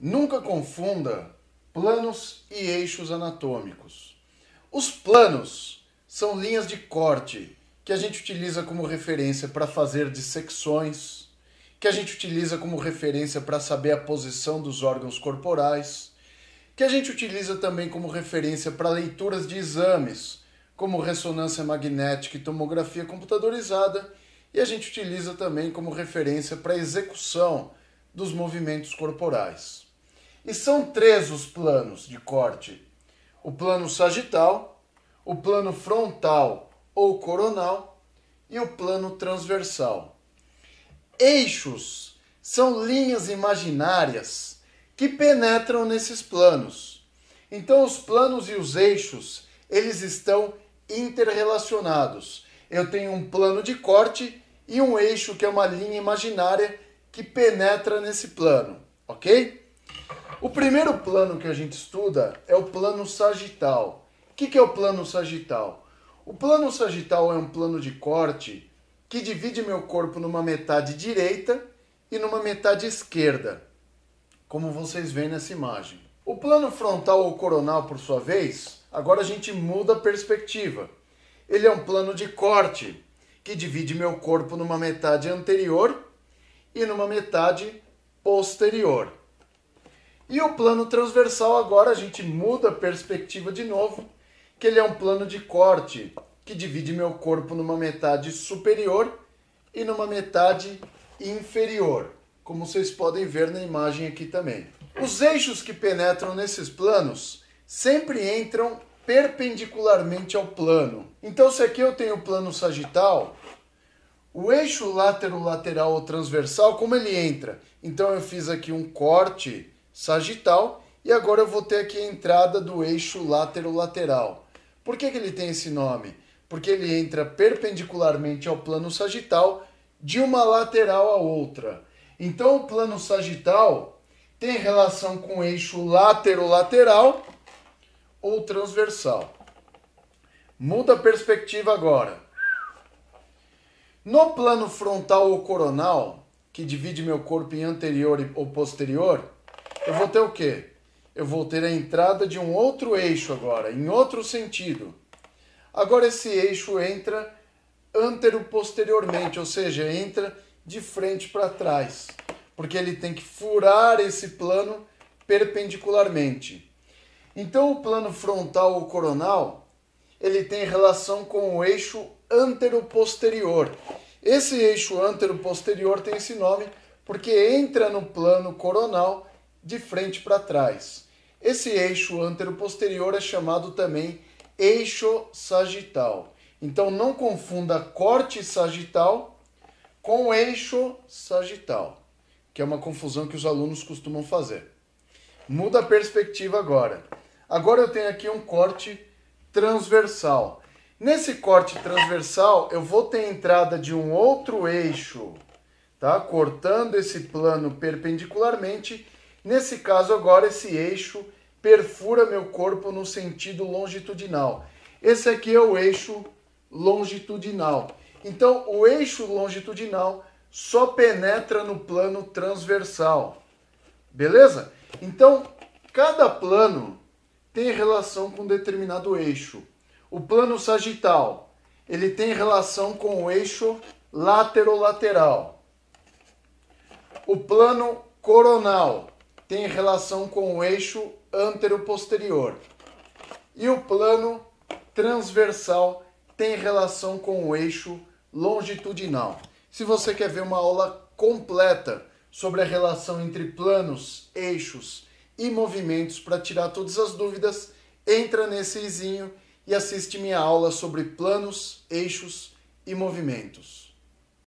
Nunca confunda planos e eixos anatômicos. Os planos são linhas de corte que a gente utiliza como referência para fazer dissecções, que a gente utiliza como referência para saber a posição dos órgãos corporais, que a gente utiliza também como referência para leituras de exames, como ressonância magnética e tomografia computadorizada, e a gente utiliza também como referência para a execução dos movimentos corporais. E são três os planos de corte: o plano sagital, o plano frontal ou coronal e o plano transversal. Eixos são linhas imaginárias que penetram nesses planos. Então os planos e os eixos, eles estão interrelacionados. Eu tenho um plano de corte e um eixo que é uma linha imaginária que penetra nesse plano, ok? O primeiro plano que a gente estuda é o plano sagital. O que é o plano sagital? O plano sagital é um plano de corte que divide meu corpo numa metade direita e numa metade esquerda, como vocês veem nessa imagem. O plano frontal ou coronal, por sua vez, agora a gente muda a perspectiva. Ele é um plano de corte que divide meu corpo numa metade anterior e numa metade posterior. E o plano transversal, agora a gente muda a perspectiva de novo, que ele é um plano de corte que divide meu corpo numa metade superior e numa metade inferior, como vocês podem ver na imagem aqui também. Os eixos que penetram nesses planos sempre entram perpendicularmente ao plano. Então, se aqui eu tenho o plano sagital, o eixo lateral ou transversal, como ele entra? Então eu fiz aqui um corte sagital e agora eu vou ter aqui a entrada do eixo lateral. Por que ele tem esse nome? Porque ele entra perpendicularmente ao plano sagital de uma lateral à outra. Então o plano sagital tem relação com o eixo lateral ou transversal. Muda a perspectiva agora. No plano frontal ou coronal, que divide meu corpo em anterior ou posterior, eu vou ter o quê? Eu vou ter a entrada de um outro eixo agora, em outro sentido. Agora esse eixo entra antero-posteriormente, ou seja, entra de frente para trás, porque ele tem que furar esse plano perpendicularmente. Então o plano frontal ou coronal, ele tem relação com o eixo antero-posterior. Esse eixo antero-posterior tem esse nome porque entra no plano coronal de frente para trás. Esse eixo antero-posterior é chamado também eixo sagital. Então não confunda corte sagital com eixo sagital, que é uma confusão que os alunos costumam fazer. Muda a perspectiva agora. Agora eu tenho aqui um corte transversal. Nesse corte transversal, eu vou ter a entrada de um outro eixo, tá? Cortando esse plano perpendicularmente. Nesse caso agora, esse eixo perfura meu corpo no sentido longitudinal. Esse aqui é o eixo longitudinal. Então, o eixo longitudinal só penetra no plano transversal. Beleza? Então, cada plano tem relação com um determinado eixo. O plano sagital, ele tem relação com o eixo lateral. O plano coronal tem relação com o eixo antero-posterior. E o plano transversal tem relação com o eixo longitudinal. Se você quer ver uma aula completa sobre a relação entre planos, eixos e movimentos para tirar todas as dúvidas, entra nesse izinho e assiste minha aula sobre planos, eixos e movimentos.